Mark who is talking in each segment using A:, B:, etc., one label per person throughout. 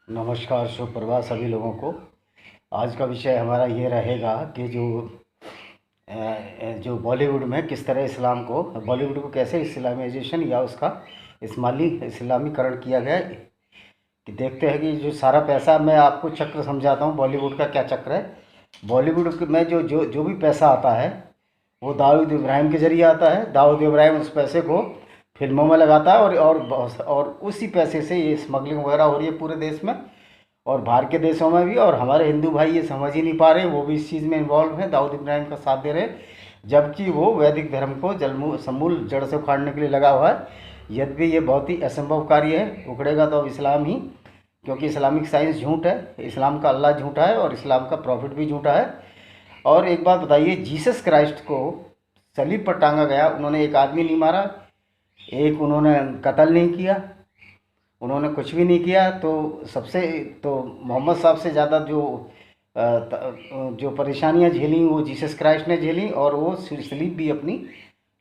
A: नमस्कार, सुप्रभात सभी लोगों को। आज का विषय हमारा ये रहेगा कि जो बॉलीवुड में किस तरह बॉलीवुड को कैसे इस्लामाइजेशन या उसका इस्लामीकरण किया गया है। कि देखते हैं कि जो सारा पैसा, मैं आपको चक्र समझाता हूँ बॉलीवुड का क्या चक्र है। में जो जो जो भी पैसा आता है वो दाऊद इब्राहिम के ज़रिए आता है। दाऊद इब्राहिम उस पैसे को फिल्मों में लगाता है और उसी पैसे से ये स्मगलिंग वगैरह हो रही है पूरे देश में और बाहर के देशों में भी। और हमारे हिंदू भाई ये समझ ही नहीं पा रहे, वो भी इस चीज़ में इन्वॉल्व हैं, दाऊद इब्राहिम का साथ दे रहे हैं, जबकि वो वैदिक धर्म को समूल जड़ से उखाड़ने के लिए लगा हुआ है। यद्यपि ये बहुत ही असंभव कार्य है, उखड़ेगा तो अब इस्लाम ही, क्योंकि इस्लामिक साइंस झूठ है, इस्लाम का अल्लाह झूठा है और इस्लाम का प्रॉफिट भी झूठा है। और एक बात बताइए, जीसस क्राइस्ट को सलीब पर टांगा गया, उन्होंने एक आदमी नहीं मारा, एक उन्होंने कत्ल नहीं किया, उन्होंने कुछ भी नहीं किया। तो मोहम्मद साहब से ज़्यादा जो परेशानियां झेली वो जीसस क्राइस्ट ने झेली, और वो स्लीप भी अपनी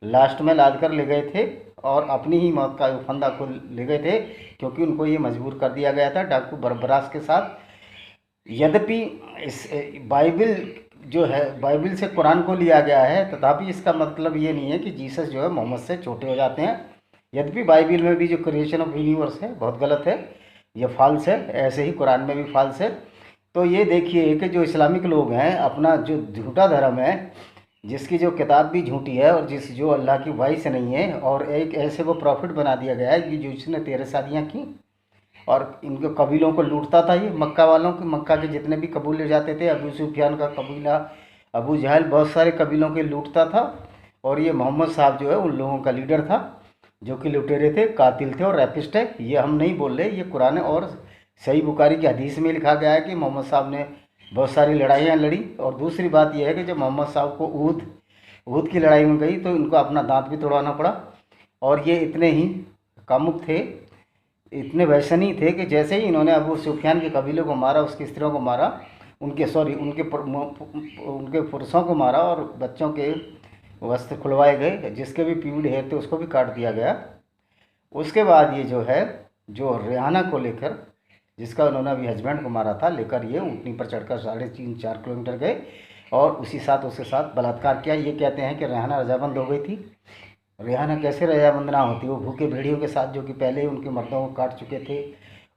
A: लास्ट में लाद कर ले गए थे और अपनी ही मौत का फंदा को ले गए थे, क्योंकि उनको ये मजबूर कर दिया गया था डाकू बरबरास के साथ। यद्यपि इस बाइबिल जो है, बाइबिल से कुरान को लिया गया है, तथापि इसका मतलब ये नहीं है कि जीसस जो है मोहम्मद से छोटे हो जाते हैं। यद्यपि बाइबिल में भी जो क्रिएशन ऑफ यूनिवर्स है बहुत गलत है, ये फॉल्स है, ऐसे ही कुरान में भी फॉल्स है। तो ये देखिए कि जो इस्लामिक लोग हैं, अपना जो झूठा धर्म है, जिसकी जो किताब भी झूठी है और जो अल्लाह की वही से नहीं है, और एक ऐसे को प्रॉफिट बना दिया गया है कि जो इसने 13 शादियाँ की और इनके कबीलों को लूटता था। ये मक्का वालों के, मक्का के जितने भी कबीले जाते थे, अबू सुफियान का कबीला, अबू जहल, बहुत सारे कबीलों के लूटता था। और ये मोहम्मद साहब जो है उन लोगों का लीडर था, जो कि लुटेरे थे, कातिल थे और रैपिस्ट है। ये हम नहीं बोल रहे, ये कुरान और सही बुखारी की हदीस में लिखा गया है कि मोहम्मद साहब ने बहुत सारी लड़ाइयाँ लड़ी। और दूसरी बात यह है कि जब मोहम्मद साहब को ऊद की लड़ाई में गई तो इनको अपना दांत भी तोड़वाना पड़ा। और ये इतने ही कामुक थे, इतने वैसनी थे कि जैसे ही इन्होंने अबू सुफियान के कबीले को मारा, उसकी स्त्रियों को मारा, उनके पुरुषों को मारा और बच्चों के वस्त्र खुलवाए गए, जिसके भी पीढ़ हेयर थे उसको भी काट दिया गया। उसके बाद ये जो है, जो रेहाना को लेकर, जिसका उन्होंने अभी हस्बैंड को मारा था, लेकर ये ऊँटनी पर चढ़कर 3.5-4 किलोमीटर गए और उसके साथ बलात्कार किया। ये कहते हैं कि रेहाना रजामंद हो गई थी। रेहाना कैसे रजामंद ना होती, वो भूखे भेड़ियों के साथ, जो कि पहले ही उनके मर्दों को काट चुके थे,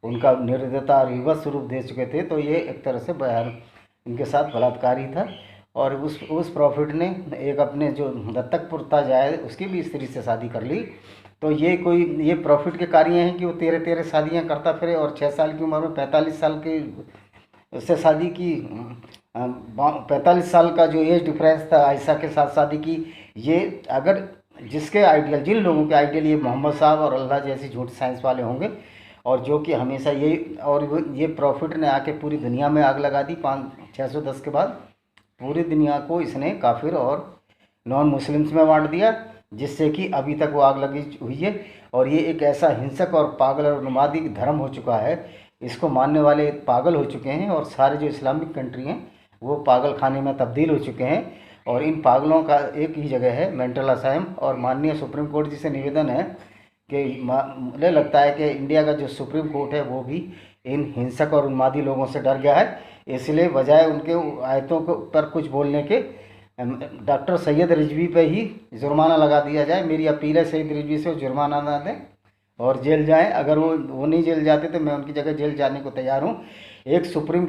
A: उनका निर्दयता और विवश स्वरूप दे चुके थे, तो ये एक तरह से बयान इनके साथ बलात्कार ही था। और उस प्रॉफिट ने एक अपने जो दत्तक पुत्र जाए उसकी भी स्त्री से शादी कर ली। तो ये प्रॉफिट के कार्य हैं कि वो 13 शादियां करता फिरे और 6 साल की उम्र में 45 साल के उससे शादी की। 45 साल का जो एज डिफरेंस था, आयशा के साथ शादी की। ये अगर जिन लोगों के आइडियल ये मोहम्मद साहब और अल्लाह जैसी झूठ साइंस वाले होंगे, और जो कि हमेशा ये प्रॉफिट ने आके पूरी दुनिया में आग लगा दी 610 के बाद। पूरी दुनिया को इसने काफिर और नॉन मुस्लिम्स में बांट दिया, जिससे कि अभी तक वो आग लगी हुई है। और ये एक ऐसा हिंसक और पागल और नुमादी धर्म हो चुका है, इसको मानने वाले पागल हो चुके हैं, और सारे जो इस्लामिक कंट्री हैं वो पागल खाने में तब्दील हो चुके हैं। और इन पागलों का एक ही जगह है, मेंटल असाइलम। और माननीय सुप्रीम कोर्ट जी से निवेदन है कि मुझे लगता है कि इंडिया का जो सुप्रीम कोर्ट है वो भी इन हिंसक और उन्मादी लोगों से डर गया है, इसलिए बजाय उनके आयतों पर कुछ बोलने के डॉक्टर सैयद रिजवी पे ही जुर्माना लगा दिया जाए। मेरी अपील है सैयद रिजवी से, वो जुर्माना ना दें और जेल जाएं। अगर वो नहीं जेल जाते तो मैं उनकी जगह जेल जाने को तैयार हूँ। एक सुप्रीम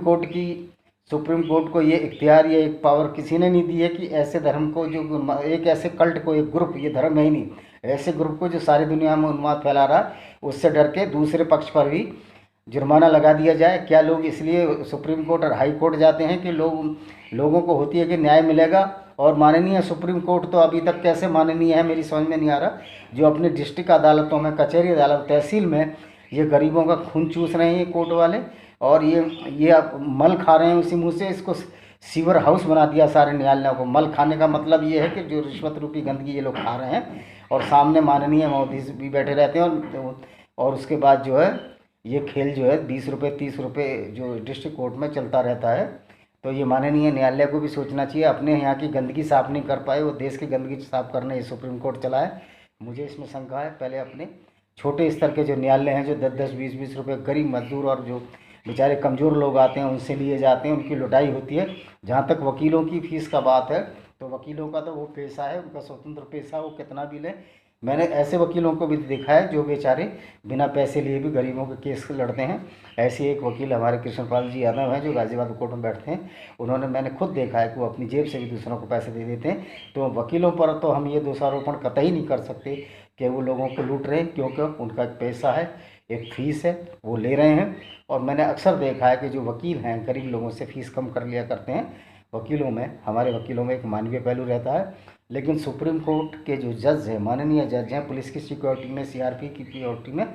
A: कोर्ट को ये इख्तियार या एक पावर किसी ने नहीं दी है कि ऐसे धर्म को, जो एक ऐसे कल्ट को, एक ग्रुप, ये धर्म है ही नहीं, ऐसे ग्रुप को जो सारी दुनिया में उन्माद फैला रहा है, उससे डर के दूसरे पक्ष पर भी जुर्माना लगा दिया जाए। क्या लोग इसलिए सुप्रीम कोर्ट और हाई कोर्ट जाते हैं कि लोगों को होती है कि न्याय मिलेगा? और माननीय सुप्रीम कोर्ट तो अभी तक कैसे माननीय है मेरी समझ में नहीं आ रहा। जो अपने डिस्ट्रिक्ट अदालतों में, कचहरी अदालत, तहसील में ये गरीबों का खून चूस रहे हैं कोर्ट वाले, और ये आप मल खा रहे हैं उसी मुँह से। इसको सीवर हाउस बना दिया सारे न्यायालयों को। मल खाने का मतलब ये है कि जो रिश्वत रूपी गंदगी ये लोग खा रहे हैं, और सामने माननीय मोदी भी बैठे रहते हैं। और उसके बाद जो है ये खेल जो है 20 रुपये 30 रुपये जो डिस्ट्रिक्ट कोर्ट में चलता रहता है। तो ये माननीय न्यायालय को भी सोचना चाहिए, अपने यहाँ की गंदगी साफ़ नहीं कर पाए, वो देश की गंदगी साफ़ करने ये सुप्रीम कोर्ट चला है। मुझे इसमें शंका है। पहले अपने छोटे स्तर के जो न्यायालय हैं, जो 10-10 20-20 रुपये गरीब मजदूर और जो बेचारे कमज़ोर लोग आते हैं, उनसे लिए जाते हैं, उनकी लुटाई होती है। जहाँ तक वकीलों की फ़ीस का बात है, तो वकीलों का तो वो पेशा है, उनका स्वतंत्र पेशा, वो कितना भी लें। मैंने ऐसे वकीलों को भी देखा है जो बेचारे बिना पैसे लिए भी गरीबों के केस लड़ते हैं। ऐसे एक वकील हमारे कृष्णपाल जी यादव हैं जो गाज़ियाबाद कोर्ट में बैठते हैं। उन्होंने, मैंने खुद देखा है कि वो अपनी जेब से भी दूसरों को पैसे दे देते हैं। तो वकीलों पर तो हम ये दोषारोपण कतई नहीं कर सकते कि वो लोगों को लूट रहे हैं, क्योंकि उनका एक पैसा है, एक फ़ीस है, वो ले रहे हैं। और मैंने अक्सर देखा है कि जो वकील हैं गरीब लोगों से फ़ीस कम कर लिया करते हैं। वकीलों में, हमारे वकीलों में एक मानवीय पहलू रहता है। लेकिन सुप्रीम कोर्ट के जो जज हैं, माननीय जज हैं, पुलिस की सिक्योरिटी में, सीआरपी की सिक्योरिटी में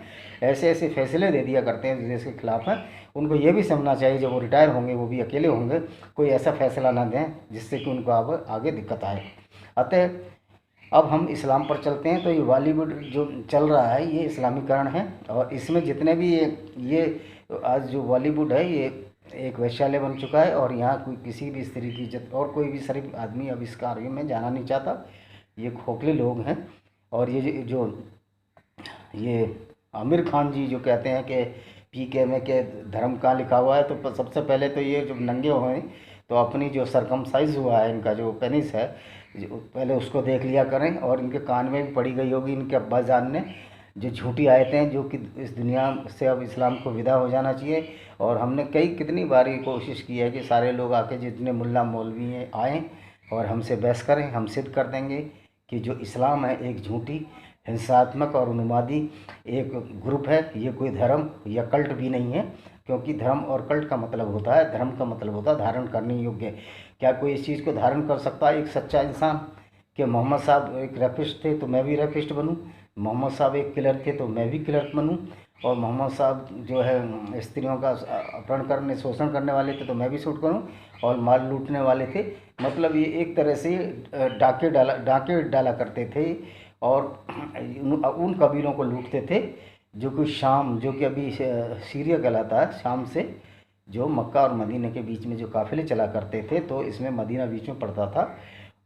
A: ऐसे ऐसे फैसले दे दिया करते हैं जो देश के खिलाफ हैं। उनको ये भी समझना चाहिए जब वो रिटायर होंगे, वो भी अकेले होंगे, कोई ऐसा फैसला ना दें जिससे कि उनको अब आगे दिक्कत आए। अतः अब हम इस्लाम पर चलते हैं। तो ये बॉलीवुड जो चल रहा है ये इस्लामीकरण है, और इसमें जितने भी ये आज जो बॉलीवुड है ये एक वैश्यालय बन चुका है। और यहाँ कोई किसी भी स्त्री की इज्जत और कोई भी शरीफ आदमी अब इस कार्य में जाना नहीं चाहता। ये खोखले लोग हैं। और ये जो ये आमिर खान जी जो कहते हैं कि पीके में के धर्म कहाँ लिखा हुआ है, तो सबसे पहले तो ये जो नंगे हुए हैं तो अपनी जो सरकमसाइज हुआ है इनका जो पेनिस है, पहले उसको देख लिया करें। और इनके कान में भी पड़ी गई होगी इनके अब्बा जान ने जो झूठी आयतें हैं, जो कि इस दुनिया से अब इस्लाम को विदा हो जाना चाहिए। और हमने कितनी बार ये कोशिश की है कि सारे लोग आके, जितने मुल्ला मौलवी हैं, आएँ और हमसे बहस करें। हम सिद्ध कर देंगे कि जो इस्लाम है एक झूठी, हिंसात्मक और उन्मादी एक ग्रुप है। ये कोई धर्म या कल्ट भी नहीं है, क्योंकि धर्म और कल्ट का मतलब होता है, धर्म का मतलब होता है धारण करने योग्य। क्या कोई इस चीज़ को धारण कर सकता है एक सच्चा इंसान? कि मोहम्मद साहब एक रेपिस्ट थे तो मैं भी रेपिस्ट बनूं, मोहम्मद साहब एक किलर थे तो मैं भी किलर बनूं, और मोहम्मद साहब जो है स्त्रियों का अपहरण करने, शोषण करने वाले थे तो मैं भी शूट करूं, और माल लूटने वाले थे। मतलब ये एक तरह से डाके डाला करते थे और उन कबीलों को लूटते थे जो कि शाम, जो कि अभी सीरिया कहलाता है, शाम से जो मक्का और मदीना के बीच में जो काफ़िले चला करते थे, तो इसमें मदीना बीच में पड़ता था।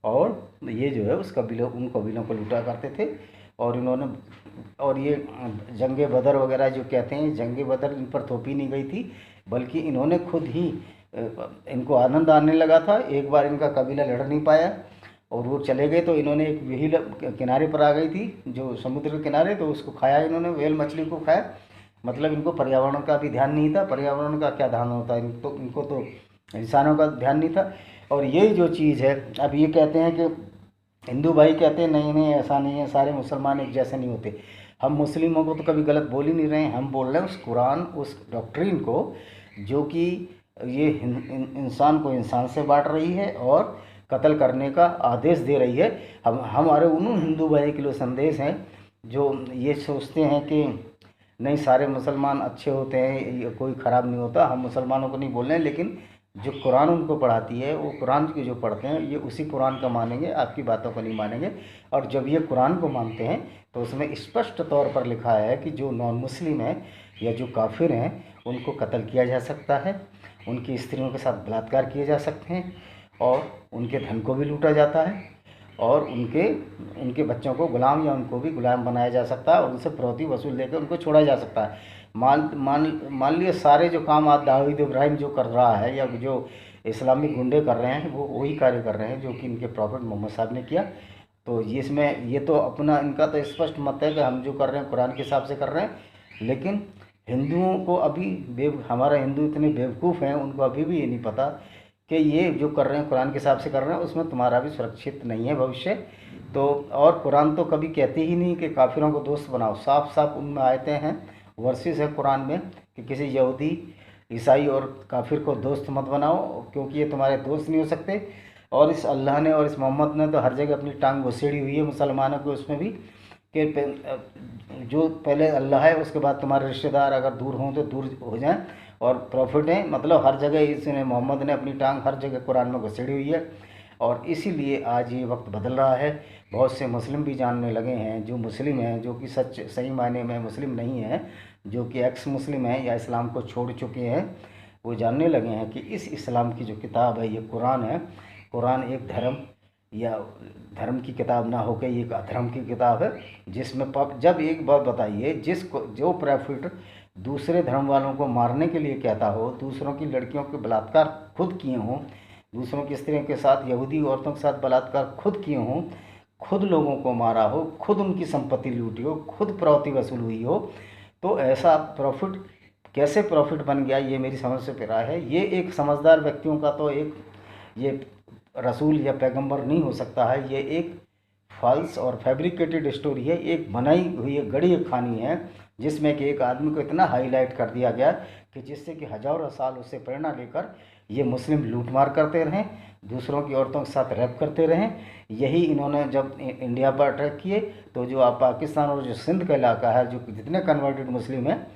A: और ये जो है उन कबीलों को लूटा करते थे। और इन्होंने, और ये जंग बदर वगैरह जो कहते हैं, जंग बदर इन पर थोपी नहीं गई थी, बल्कि इन्होंने खुद ही, इनको आनंद आने लगा था। एक बार इनका कबीला लड़ नहीं पाया और वो चले गए, तो इन्होंने एक व्हील किनारे पर आ गई थी जो समुद्र के किनारे, तो उसको खाया इन्होंने, व्हेल मछली को खाया। मतलब इनको पर्यावरण का भी ध्यान नहीं था। पर्यावरण का क्या ध्यान होता है, इनको तो इंसानों का ध्यान नहीं था। और यही जो चीज़ है, अब ये कहते हैं कि हिंदू भाई कहते हैं नहीं नहीं ऐसा नहीं है, सारे मुसलमान एक जैसे नहीं होते। हम मुस्लिमों को तो कभी गलत बोल ही नहीं रहे हैं, हम बोल रहे हैं उस कुरान, उस डॉक्ट्रिन को जो कि ये इंसान को इंसान से बांट रही है और कत्ल करने का आदेश दे रही है। हमारे उन हिंदू भाई के लिए संदेश हैं जो ये सोचते हैं कि नहीं सारे मुसलमान अच्छे होते हैं, ये कोई ख़राब नहीं होता। हम मुसलमानों को नहीं बोल रहे हैं, लेकिन जो कुरान उनको पढ़ाती है, वो कुरान की जो पढ़ते हैं ये उसी कुरान का मानेंगे, आपकी बातों को नहीं मानेंगे। और जब ये कुरान को मानते हैं तो उसमें स्पष्ट तौर पर लिखा है कि जो नॉन मुस्लिम हैं या जो काफिर हैं उनको कत्ल किया जा सकता है, उनकी स्त्रियों के साथ बलात्कार किए जा सकते हैं, और उनके धन को भी लूटा जाता है, और उनके बच्चों को गुलाम या उनको भी गुलाम बनाया जा सकता है, और उनसे फिरौती वसूल लेकर उनको छोड़ा जा सकता है। मान लिए सारे जो काम आज दाऊद इब्राहिम जो कर रहा है या जो इस्लामी गुंडे कर रहे हैं, वो वही कार्य कर रहे हैं जो कि इनके प्रॉफिट मोहम्मद साहब ने किया। तो इसमें ये तो अपना, इनका तो स्पष्ट मत है कि हम जो कर रहे हैं कुरान के हिसाब से कर रहे हैं। लेकिन हिंदुओं को अभी हमारा हिंदू इतने बेवकूफ़ हैं, उनको अभी भी ये नहीं पता कि ये जो कर रहे हैं कुरान के हिसाब से कर रहे हैं, उसमें तुम्हारा भी सुरक्षित नहीं है भविष्य। तो और कुरान तो कभी कहते ही नहीं कि काफिरों को दोस्त बनाओ, साफ साफ उनमें आयते हैं, वर्सेस है कुरान में कि किसी यहूदी, ईसाई और काफिर को दोस्त मत बनाओ, क्योंकि ये तुम्हारे दोस्त नहीं हो सकते। और इस अल्लाह ने और इस मोहम्मद ने तो हर जगह अपनी टांग घुसेड़ी हुई है मुसलमानों को, उसमें भी कि जो पहले अल्लाह है उसके बाद तुम्हारे रिश्तेदार अगर दूर हों तो दूर हो जाएं, और प्रॉफिट हैं। मतलब हर जगह इसने, मोहम्मद ने अपनी टांग हर जगह कुरान में घुसेड़ी हुई है। और इसीलिए आज ये वक्त बदल रहा है। बहुत से मुस्लिम भी जानने लगे हैं, जो मुस्लिम हैं, जो कि सही मायने में मुस्लिम नहीं हैं, जो कि एक्स मुस्लिम हैं या इस्लाम को छोड़ चुके हैं, वो जानने लगे हैं कि इस इस्लाम की जो किताब है ये कुरान है। कुरान एक धर्म या धर्म की किताब ना होकर ये एक अधर्म की किताब है, जिसमें जब एक बात बताइए, जो प्रॉफिट दूसरे धर्म वालों को मारने के लिए कहता हो, दूसरों की लड़कियों के बलात्कार खुद किए हों, दूसरों की स्त्रियों के साथ, यहूदी औरतों के साथ बलात्कार खुद किए हों, खुद लोगों को मारा हो, खुद उनकी संपत्ति लूटी हो, खुद फिरौती वसूल हुई हो, तो ऐसा प्रॉफिट कैसे प्रॉफिट बन गया, ये मेरी समझ से परा है। ये एक समझदार व्यक्तियों का तो एक ये रसूल या पैगंबर नहीं हो सकता है। ये एक फॉल्स और फैब्रिकेटेड स्टोरी है, एक बनाई हुई गढ़ी कहानी है, जिसमें कि एक आदमी को इतना हाईलाइट कर दिया गया कि जिससे कि हजारों साल उससे प्रेरणा लेकर ये मुस्लिम लूटमार करते रहें, दूसरों की औरतों के साथ रैप करते रहें। यही इन्होंने जब इंडिया पर अटैक किए तो जो आप पाकिस्तान और जो सिंध का इलाका है, जो जितने कन्वर्टेड मुस्लिम हैं,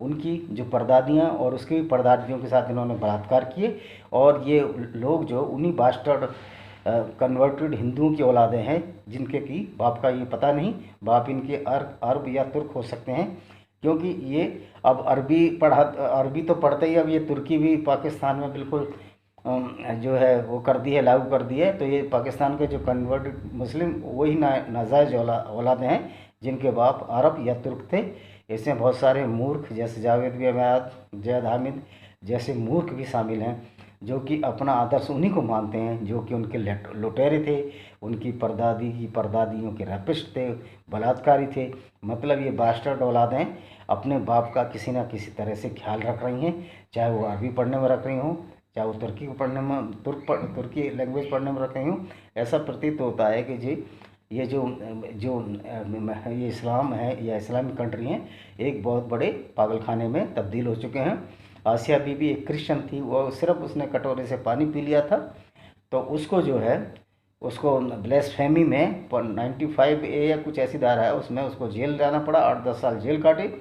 A: उनकी जो परदादियाँ और उसकी परदादियों के साथ इन्होंने बलात्कार किए। और ये लोग जो उन्हीं बास्टर्ड कन्वर्टेड हिंदुओं की औलादें हैं, जिनके कि बाप का ये पता नहीं, बाप इनके अरब या तुर्क हो सकते हैं, क्योंकि ये अब अरबी तो पढ़ते ही, अब ये तुर्की भी पाकिस्तान में बिल्कुल जो है वो कर दी है, लागू कर दी है। तो ये पाकिस्तान के जो कन्वर्टेड मुस्लिम वही नाजायज औलादें हैं, जिनके बाप अरब या तुर्क थे। इसमें बहुत सारे मूर्ख जैसे जावेद बी अहमद, जैद हामिद जैसे मूर्ख भी शामिल हैं, जो कि अपना आदर्श उन्हीं को मानते हैं, जो कि उनके लुटेरे थे, उनकी परदादी की परदादियों के रैपिस्ट थे, बलात्कारी थे। मतलब ये बास्टर्ड औलादें अपने बाप का किसी न किसी तरह से ख्याल रख रही हैं, चाहे वो अरबी पढ़ने में रख रही हों, चाहे वो तुर्की को पढ़ने में तुर्की लैंग्वेज पढ़ने में रख रही हूँ। ऐसा प्रतीत होता है कि जी ये जो जो ये इस्लाम है या इस्लामिक कंट्री हैं, एक बहुत बड़े पागलखाने में तब्दील हो चुके हैं। आसिया बीबी एक क्रिश्चियन थी, वो सिर्फ उसने कटोरे से पानी पी लिया था, तो उसको जो है उसको ब्लेसफेमी में 95A या कुछ ऐसी धारा है, उसमें उसको जेल जाना पड़ा, 8-10 साल जेल काटे।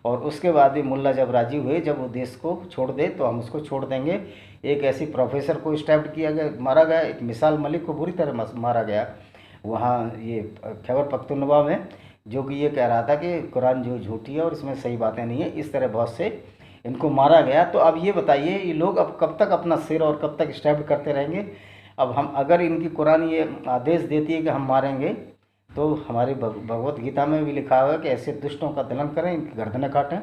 A: और उसके बाद भी मुल्ला जब राजी हुए, जब वो देश को छोड़ दे तो हम उसको छोड़ देंगे। एक ऐसी प्रोफेसर को स्टैब्ड किया गया, मारा गया। एक मिसाल मलिक को बुरी तरह मारा गया वहाँ ये खैबर पख्तूनख्वा में, जो कि ये कह रहा था कि कुरान जो झूठी है और इसमें सही बातें नहीं है। इस तरह बहुत से इनको मारा गया। तो अब ये बताइए, ये लोग अब कब तक अपना सिर और कब तक स्टैब्ड करते रहेंगे? अब हम अगर इनकी कुरान ये आदेश देती है कि हम मारेंगे, तो हमारी भगवत गीता में भी लिखा हुआ है कि ऐसे दुष्टों का दलन करें, इनकी गर्दनें काटें।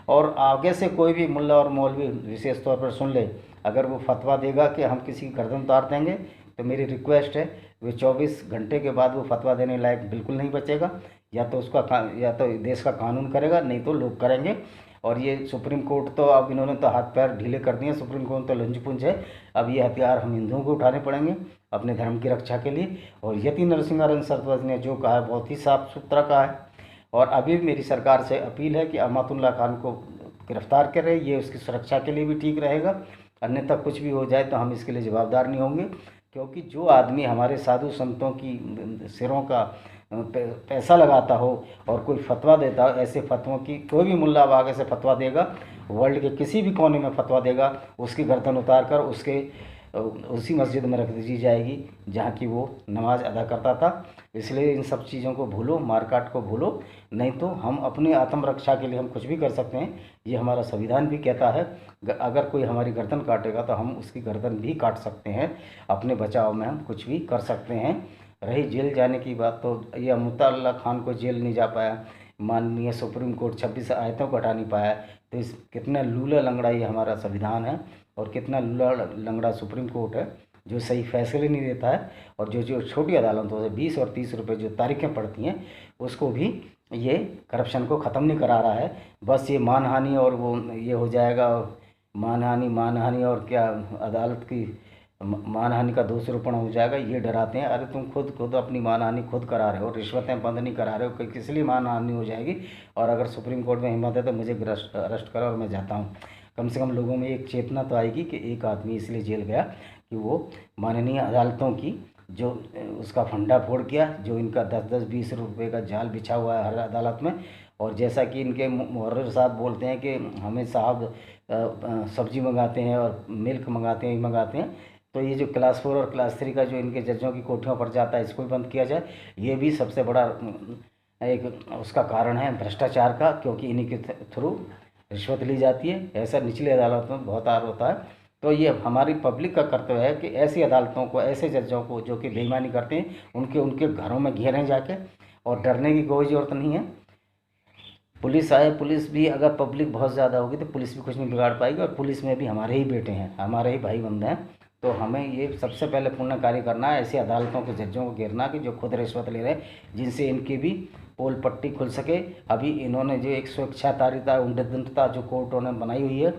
A: और आगे से कोई भी मुल्ला और मौलवी विशेष तौर पर सुन ले, अगर वो फतवा देगा कि हम किसी की गर्दन उतार देंगे, तो मेरी रिक्वेस्ट है वे 24 घंटे के बाद वो फतवा देने लायक बिल्कुल नहीं बचेगा। या तो या तो देश का कानून करेगा, नहीं तो लोग करेंगे। और ये सुप्रीम कोर्ट तो अब इन्होंने तो हाथ पैर ढीले कर दिए। सुप्रीम कोर्ट तो लंच-पुंज है। अब ये हथियार हम हिंदुओं को उठाने पड़ेंगे अपने धर्म की रक्षा के लिए। और यति नरसिंहा सरस्वती ने जो कहा है बहुत ही साफ सुथरा कहा है। और अभी मेरी सरकार से अपील है कि अमातुल्लाह खान को गिरफ्तार करें, ये उसकी सुरक्षा के लिए भी ठीक रहेगा। अन्यथा कुछ भी हो जाए तो हम इसके लिए जवाबदार नहीं होंगे, क्योंकि जो आदमी हमारे साधु संतों की सिरों का पैसा लगाता हो और कोई फतवा देता हो, ऐसे फतवों की कोई भी मुल्ला अब आगे से फतवा देगा, वर्ल्ड के किसी भी कोने में फतवा देगा, उसकी गर्दन उतार कर उसी मस्जिद में रख दी जाएगी जहाँ की वो नमाज अदा करता था। इसलिए इन सब चीज़ों को भूलो, मारकाट को भूलो, नहीं तो हम अपनी आत्मरक्षा के लिए हम कुछ भी कर सकते हैं। ये हमारा संविधान भी कहता है, अगर कोई हमारी गर्दन काटेगा तो हम उसकी गर्दन भी काट सकते हैं। अपने बचाव में हम कुछ भी कर सकते हैं। रही जेल जाने की बात, तो ये अमातुल्लाह खान को जेल नहीं जा पाया, माननीय सुप्रीम कोर्ट 26 आयतों को हटा नहीं पाया। तो इस कितना लूला लंगड़ा ये हमारा संविधान है, और कितना लूला लंगड़ा सुप्रीम कोर्ट है, जो सही फैसले नहीं देता है। और जो छोटी अदालतों से 20 और 30 रुपये जो तारीखें पड़ती हैं, उसको भी ये करप्शन को ख़त्म नहीं करा रहा है। बस ये मानहानि और वो ये हो जाएगा, मानहानि और क्या अदालत की मानहानि का दोषारोपण हो जाएगा, ये डराते हैं। अरे तुम खुद अपनी मानहानि खुद करा रहे हो, रिश्वतें बंद नहीं करा रहे हो, कि किस लिए मानहानि हो जाएगी। और अगर सुप्रीम कोर्ट में हिम्मत है तो मुझे अरेस्ट करो और मैं जाता हूँ। कम से कम लोगों में एक चेतना तो आएगी कि एक आदमी इसलिए जेल गया कि वो माननीय अदालतों की जो उसका फंडा फोड़ किया, जो इनका 10-10, 20 रुपये का जाल बिछा हुआ है हर अदालत में। और जैसा कि इनके मुहर्रिर साहब बोलते हैं कि हमें साहब सब्जी मंगाते हैं और मिल्क मंगाते हैं, तो ये जो क्लास 4 और क्लास 3 का जो इनके जजों की कोठियों पर जाता है, इसको भी बंद किया जाए। ये भी सबसे बड़ा एक उसका कारण है भ्रष्टाचार का, क्योंकि इन्हीं के थ्रू रिश्वत ली जाती है। ऐसा निचली अदालतों में बहुत आर होता है। तो ये हमारी पब्लिक का कर्तव्य है कि ऐसी अदालतों को, ऐसे जजों को जो कि बेईमानी करते हैं, उनके घरों में घेरें जाके, और डरने की कोई ज़रूरत नहीं है। पुलिस आए, पुलिस भी अगर पब्लिक बहुत ज़्यादा होगी तो पुलिस भी कुछ नहीं बिगाड़ पाएगी, और पुलिस में भी हमारे ही बेटे हैं, हमारे ही भाई बंधे हैं। तो हमें ये सबसे पहले पुण्य कार्य करना है, ऐसी अदालतों के जज्जों को घेरना कि जो खुद रिश्वत ले रहे हैं, जिनसे इनकी भी पोल पट्टी खुल सके। अभी इन्होंने जो एक स्वेच्छाचारिता उद्दंडता जो कोर्टों ने बनाई हुई है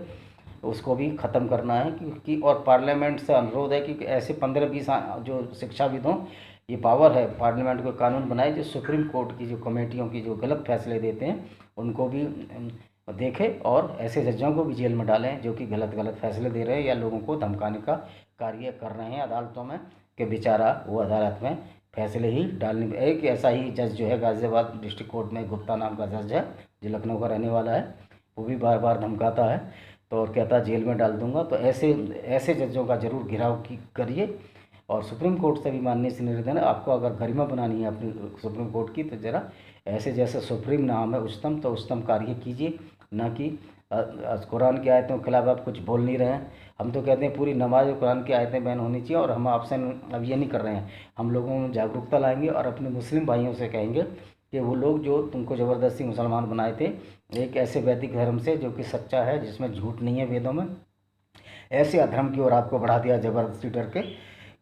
A: उसको भी ख़त्म करना है, क्योंकि और पार्लियामेंट से अनुरोध है कि ऐसे 15-20 जो शिक्षाविदों, ये पावर है पार्लियामेंट को कानून बनाए जो सुप्रीम कोर्ट की जो कमेटियों की जो गलत फैसले देते हैं उनको भी देखें, और ऐसे जजों को भी जेल में डालें जो कि गलत गलत फैसले दे रहे हैं या लोगों को धमकाने का कार्य कर रहे हैं अदालतों में, कि बेचारा वो अदालत में फैसले ही डालने। एक ऐसा ही जज जो है गाज़ियाबाद डिस्ट्रिक्ट कोर्ट में, गुप्ता नाम का जज है जो लखनऊ का रहने वाला है, वो भी बार बार धमकाता है तो और कहता है जेल में डाल दूंगा। तो ऐसे ऐसे जजों का ज़रूर घिराव करिए। और सुप्रीम कोर्ट से भी माननीय से निवेदन है, आपको अगर गरिमा बनानी है अपनी सुप्रीम कोर्ट की, तो ज़रा ऐसे जैसे सुप्रीम नाम है उच्चतम, तो उच्चतम कार्य कीजिए, ना कि कुरान की आयतों के खिलाफ आप कुछ बोल नहीं रहे हैं। हम तो कहते हैं पूरी नमाज और कुरान की आयतें बैन होनी चाहिए, और हम आपसे अब ये नहीं कर रहे हैं, हम लोगों में जागरूकता लाएंगे और अपने मुस्लिम भाइयों से कहेंगे कि वो लोग जो तुमको ज़बरदस्ती मुसलमान बनाए थे, एक ऐसे वैदिक धर्म से जो कि सच्चा है, जिसमें झूठ नहीं है वेदों में, ऐसे अधर्म की ओर आपको बढ़ा दिया ज़बरदस्ती डर के,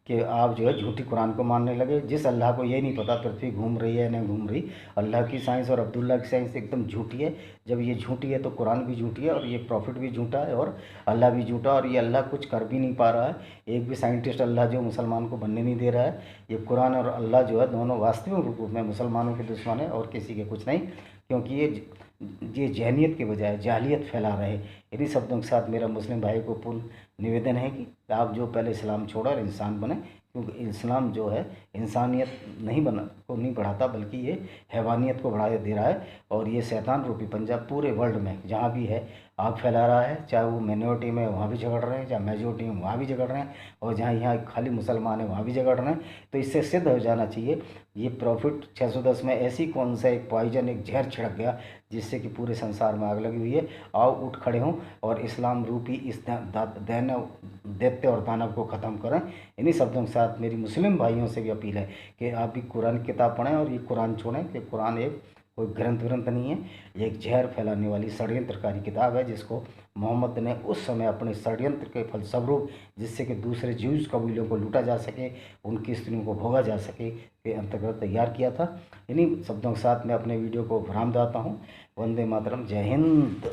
A: कि आप जो है झूठी कुरान को मानने लगे। जिस अल्लाह को ये नहीं पता पृथ्वी घूम रही है नहीं घूम रही, अल्लाह की साइंस और अब्दुल्ला की साइंस एकदम झूठी है। जब ये झूठी है तो कुरान भी झूठी है, और ये प्रॉफिट भी झूठा है, और अल्लाह भी झूठा, और ये अल्लाह कुछ कर भी नहीं पा रहा है। एक भी साइंटिस्ट अल्लाह जो मुसलमान को बनने नहीं दे रहा है। ये कुरान और अल्लाह जो है दोनों वास्तविक रूप में मुसलमानों के दुश्मन है और किसी के कुछ नहीं, क्योंकि ये जहनीत के बजाय जाहिलियत फैला रहे। इन्हीं शब्दों के साथ मेरा मुस्लिम भाई को पूर्ण निवेदन है कि आप जो पहले इस्लाम छोड़ो और इंसान बने, क्योंकि इस्लाम जो है इंसानियत नहीं बढ़ाता, बल्कि ये हैवानियत को बढ़ा दे रहा है। और ये शैतान रूपी पंजा पूरे वर्ल्ड में जहाँ भी है आग फैला रहा है, चाहे वो मिनॉरिटी में वहाँ भी झगड़ रहे हैं, चाहे मेजोरिटी में वहाँ भी झगड़ रहे हैं, और जहाँ यहाँ खाली मुसलमान है वहाँ भी झगड़ रहे हैं। तो इससे सिद्ध हो जाना चाहिए ये प्रॉफिट 610 में ऐसी कौन सा एक पॉइजन, एक जहर छिड़क गया जिससे कि पूरे संसार में आग लगी हुई है। आओ उठ खड़े हों और इस्लाम रूपी इस दैत्य और दानव को ख़त्म करें। इन्हीं शब्दों के साथ मेरी मुस्लिम भाइयों से भी अपील है कि आप भी कुरान की किताब पढ़ें और ये कुरान छोड़ें, कि कुरान एक कोई ग्रंथ नहीं है, ये एक जहर फैलाने वाली षड्यंत्रकारी किताब है, जिसको मोहम्मद ने उस समय अपने षड्यंत्र के फलस्वरूप, जिससे कि दूसरे ज्यूज कबीलों को लूटा जा सके, उनकी स्त्रियों को भोगा जा सके, के अंतर्गत तैयार किया था। इन्हीं शब्दों के साथ मैं अपने वीडियो को विराम देता हूँ। वंदे मातरम, जय हिंद।